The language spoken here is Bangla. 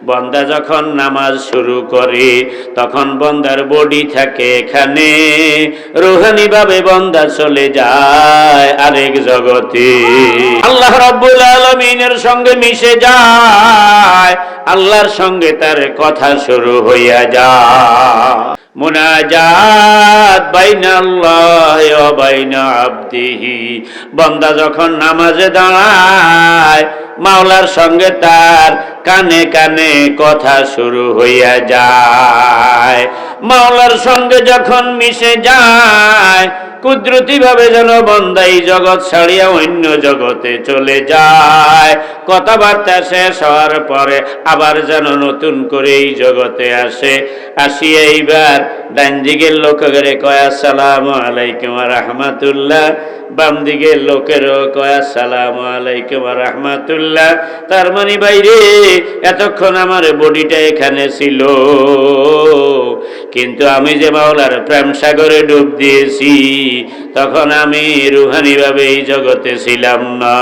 বান্দা যখন নামাজ শুরু করে তখন বান্দার বডি থাকে এখানে, রূহানি ভাবে বান্দা চলে যায় আরেক জগতে। আল্লাহ রাব্বুল আলামিনের সঙ্গে মিশে যায়, আল্লাহর সঙ্গে তার কথা শুরু হইয়া যায়। মুনাজাত বাইনাল্লাহি ওয়া বাইনা আবদিহি। বান্দা যখন নামাজে দাঁড়ায় মাওলার সঙ্গে তার কানে কানে কথা শুরু হইয়া যায়। মাওলার সঙ্গে যখন মিশে যায় কুদরতি ভাবে যেন বান্দা এই জগৎ ছাড়িয়া অন্য জগতে চলে যায়। কথাবার্তা শেষ হওয়ার পরে আবার যেন নতুন করে এই জগতে আসে। আসিয়া এইবার ডান দিকের লোকের কয় আসসালামু আলাইকুম ওয়া রাহমাতুল্লাহ, বাম দিকের লোকেরও কয় আসসালামু আলাইকুম ওয়া রাহমাতুল্লাহ। তার মানে বাইরে এতক্ষণ আমার বডিটা এখানে ছিল, কিন্তু আমি যে মাওলার প্রেম সাগরে ডুব দিয়েছি তখন আমি রুহানি ভাবে এই জগতে ছিলাম না।